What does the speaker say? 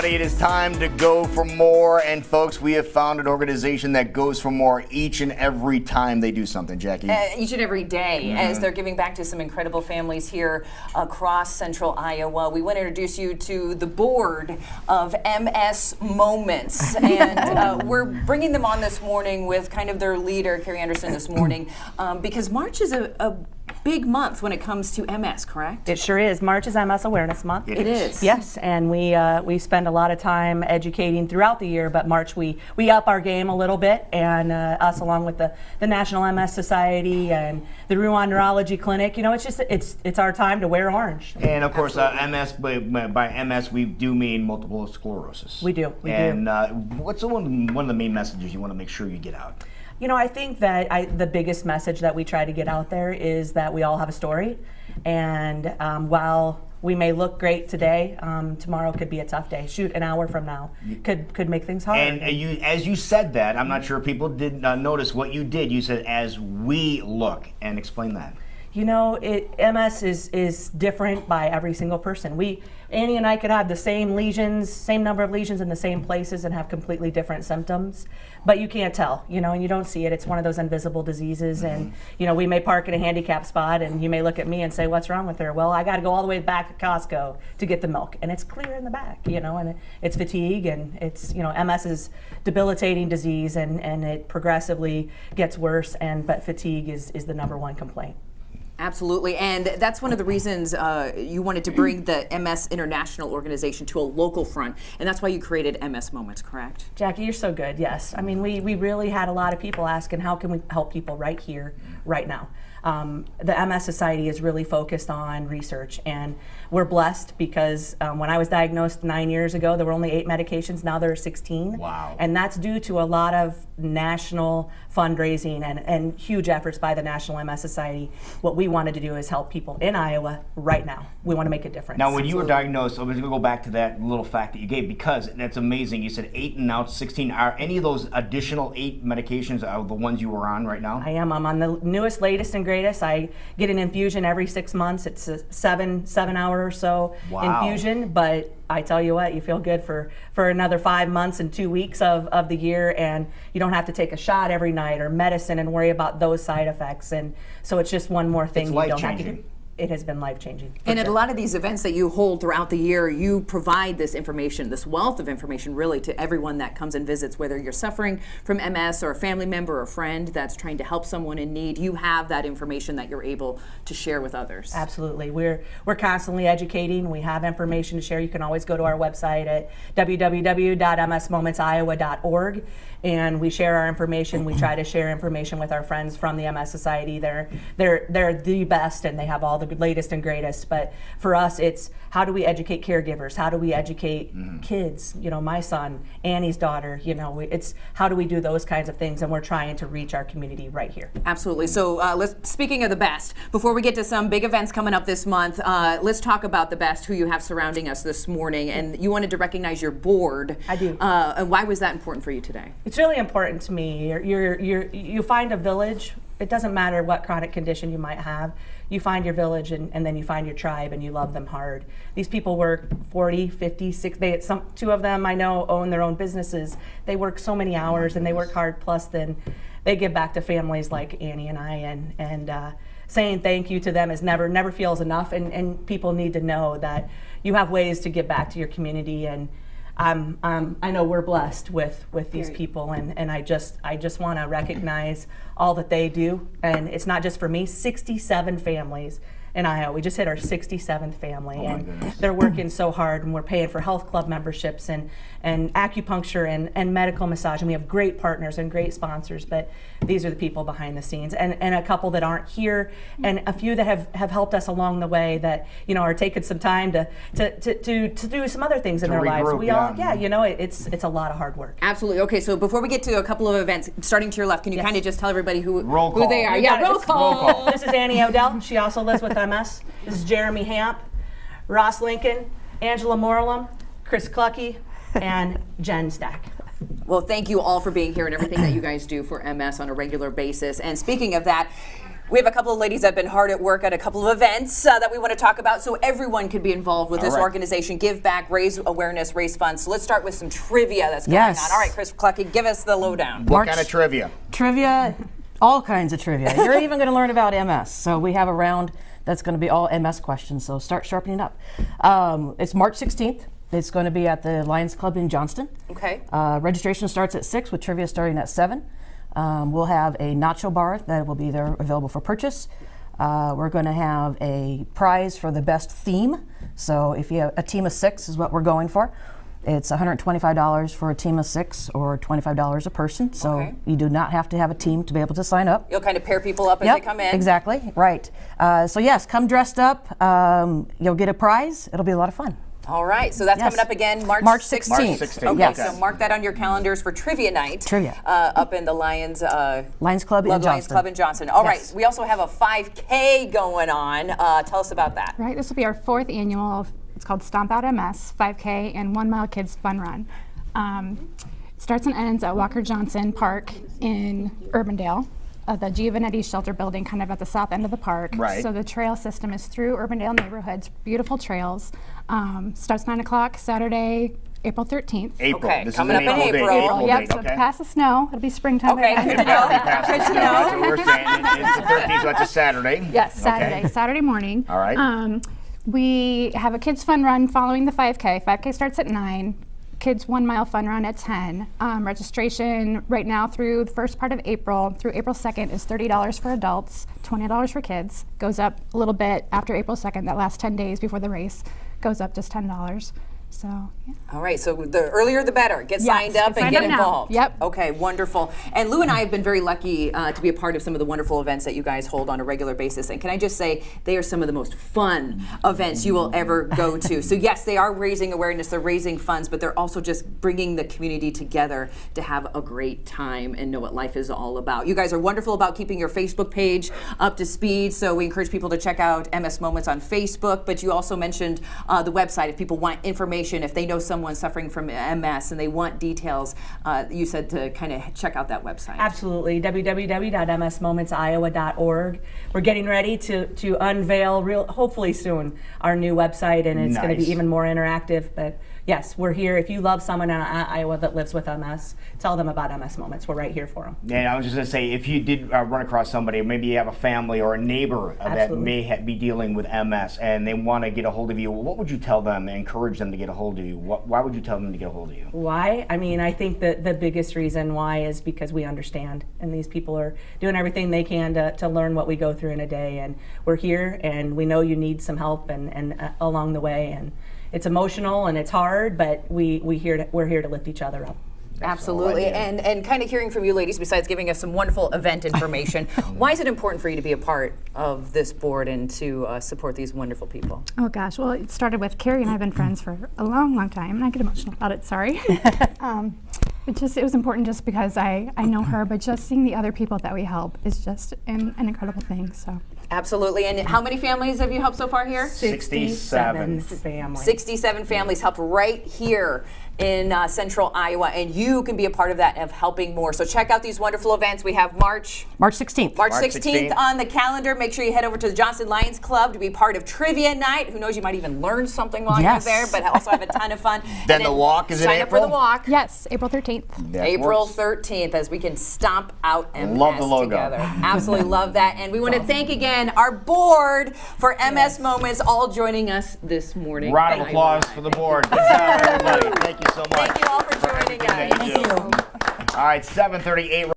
everybody. It is time to go for more. And folks, we have found an organization that goes for more each and every time they do something, Jackie. Each and every day, as they're giving back to some incredible families here across central Iowa. We want to introduce you to the board of MS Moments. And we're bringing them on this morning with kind of their leader, Carrie Anderson, this morning, because March is a big month when it comes to MS, correct? It sure is. March is MS Awareness Month. It is. Yes, and we spend a lot of time educating throughout the year, but March we up our game a little bit, and us along with the National MS Society and the Rouen Neurology Clinic. You know, it's our time to wear orange. And of course, MS, by MS, we do mean multiple sclerosis. We do. And what's one of the main messages you want to make sure you get out? You know, I think that the biggest message that we try to get out there is that we all have a story, and while we may look great today, tomorrow could be a tough day. Shoot, an hour from now could make things hard. And as you said that, I'm not sure people did notice what you did. You said, as we look, and explain that. You know, MS is different by every single person. Annie and I could have the same lesions, same number of lesions in the same places and have completely different symptoms, but you can't tell, you know, and you don't see it. It's one of those invisible diseases, and, you know, we may park in a handicap spot and you may look at me and say, what's wrong with her? Well, I got to go all the way back to Costco to get the milk, and it's clear in the back, you know, and it's fatigue, and it's, you know, MS is debilitating disease, and it progressively gets worse, but fatigue is the #1 complaint. Absolutely, and that's one of the reasons you wanted to bring the MS International organization to a local front, and that's why you created MS Moments, correct? Jackie, you're so good, yes. I mean, we really had a lot of people asking, how can we help people right here, right now? The MS Society is really focused on research, and we're blessed because when I was diagnosed 9 years ago, there were only 8 medications. Now there are 16. Wow. And that's due to a lot of national fundraising and huge efforts by the National MS Society. What we wanted to do is help people in Iowa right now. We want to make a difference. Now, when you were diagnosed, I'm going to go back to that little fact that you gave, because that's amazing. You said 8 and now it's 16. Are any of those additional 8 medications the ones you were on right now? I am. I'm on the newest, latest, and greatest. I get an infusion every 6 months. It's a 7-hour or so infusion, but I tell you what, you feel good for another 5 months and 2 weeks of the year, and you don't have to take a shot every night or medicine and worry about those side effects. And so it's just one more thing you don't have to do. It has been life-changing. And at a lot of these events that you hold throughout the year, you provide this information, this wealth of information, really, to everyone that comes and visits, whether you're suffering from MS or a family member or a friend that's trying to help someone in need. You have that information that you're able to share with others. Absolutely. We're constantly educating. We have information to share. You can always go to our website at www.msmomentsiowa.org, and we share our information. We try to share information with our friends from the MS Society. They're the best, and they have all the latest and greatest. But for us, it's how do we educate caregivers? How do we educate kids? You know, my son, Annie's daughter, you know, it's how do we do those kinds of things? And we're trying to reach our community right here. Absolutely. So speaking of the best, before we get to some big events coming up this month, let's talk about the best, who you have surrounding us this morning. And you wanted to recognize your board. I do. And why was that important for you today? It's really important to me. You find a village. It doesn't matter what chronic condition you might have. You find your village, and then you find your tribe, and you love them hard. These people work 40, 50, 60. Two of them I know own their own businesses. They work so many hours, and they work hard. Plus, then they give back to families like Annie and I, and saying thank you to them is never feels enough. And people need to know that you have ways to give back to your community. And I know we're blessed with these people, and I just want to recognize all that they do. And it's not just for me. 67 families in Iowa. We just hit our 67th family, and they're working so hard, and we're paying for health club memberships and acupuncture and medical massage, and we have great partners and great sponsors. But these are the people behind the scenes, and a couple that aren't here, and a few that have helped us along the way, that, you know, are taking some time to do some other things in their lives. We all, you know, it's a lot of hard work. Absolutely. Okay, so before we get to a couple of events, starting to your left, can you kind of just tell everybody who call. They are? Yeah, roll call. This is Annie Odell. She also lives with MS. This is Jeremy Hamp, Ross Lincoln, Angela Morlum, Chris Clucky, and Jen Stack. Well, thank you all for being here and everything that you guys do for MS on a regular basis. And speaking of that, We have a couple of ladies that have been hard at work at a couple of events that we want to talk about, so everyone can be involved with this organization. Give back, raise awareness, raise funds. So let's start with some trivia that's going on. All right, Chris Clucky, give us the lowdown. What kind of trivia? Trivia, all kinds of trivia. You're even going to learn about MS. So we have a round that's going to be all MS questions, so start sharpening up. It's March 16th. It's going to be at the Lions Club in Johnston. Okay. Registration starts at 6 with trivia starting at 7. We'll have a nacho bar that will be there available for purchase. We're going to have a prize for the best theme. So if you have a team of 6 is what we're going for. It's $125 for a team of 6 or $25 a person. So you do not have to have a team to be able to sign up. You'll kind of pair people up as they come in. Exactly, right. So yes, come dressed up. You'll get a prize. It'll be a lot of fun. All right, so that's coming up again March 16th. March 16th. Okay, Yes. so mark that on your calendars for Trivia Night. Trivia. Up in the Lions Club in Johnston. Lions Club in Johnston. All right, Yes. we also have a 5K going on. Tell us about that. Right, this will be our 4th annual, it's called Stomp Out MS, 5K and 1 Mile Kids Fun Run. Starts and ends at Walker Johnson Park in Urbandale. The Giovanetti Shelter Building, kind of at the south end of the park. Right. So the trail system is through Urbandale neighborhoods, beautiful trails. Starts 9 o'clock Saturday, April 13th. April. Okay, This coming is an up in April. April. Date. Yep, so Okay. past the snow, it'll be springtime. Okay, again. good to know. Good to know. That's what we're saying. It's the 13th, so it's a Saturday. Yes, Saturday, Okay. Saturday morning. All right. We have a kids fun run following the 5K. 5K starts at 9. Kids 1 mile fun run at 10. Registration right now through the first part of April, through April 2nd, is $30 for adults, $20 for kids. Goes up a little bit after April 2nd, that last 10 days before the race, goes up just $10. So, yeah. All right, so the earlier the better. Get Yes, signed up get and signed get up now. involved. Yep. Okay, wonderful. And Lou and I have been very lucky to be a part of some of the wonderful events that you guys hold on a regular basis. And can I just say, they are some of the most fun events you will ever go to. So yes, they are raising awareness, they're raising funds, but they're also just bringing the community together to have a great time and know what life is all about. You guys are wonderful about keeping your Facebook page up to speed, so we encourage people to check out MS Moments on Facebook, but you also mentioned the website if people want information, if they know someone suffering from MS and they want details, you said to kind of check out that website. Absolutely, www.msmomentsiowa.org. We're getting ready to unveil, hopefully soon, our new website, and it's going to Nice. be even more interactive. But yes, we're here. If you love someone in Iowa that lives with MS, tell them about MS Moments. We're right here for them. And I was just going to say, if you did run across somebody, maybe you have a family or a neighbor that Absolutely. may be dealing with MS and they want to get a hold of you, what would you tell them and encourage them to get a hold of you? Why would you tell them to get a hold of you? Why? I mean, I think that the biggest reason why is because we understand, and these people are doing everything they can to learn what we go through in a day, and we're here, and we know you need some help and along the way, and it's emotional and it's hard, but we're here to lift each other up. Absolutely, and kind of hearing from you ladies, besides giving us some wonderful event information, why is it important for you to be a part of this board and to support these wonderful people? Oh gosh, well it started with Carrie and I have been friends for a long, long time, and I get emotional about it, sorry. It was important just because I know her, but just seeing the other people that we help is just an incredible thing, so. Absolutely, and how many families have you helped so far here? 67 families. 67 families helped right here in central Iowa, and you can be a part of that, of helping more. So check out these wonderful events. We have March 16th. March March 16th 16th. on the calendar. Make sure you head over to the Johnston Lions Club to be part of Trivia Night. Who knows, you might even learn something while Yes. you're there, but also have a ton of fun. Then And the walk is in sign up for April? the walk. Yes, April 13th. That April works. 13th, as we can stomp out MS Love the logo. together. Absolutely love that. And we want to thank again our board for MS Moments, all joining us this morning. Round of Thank you. applause for the board. Good job, everybody. Thank you so much. Thank you all for joining us. Thank you. All right, 7:38.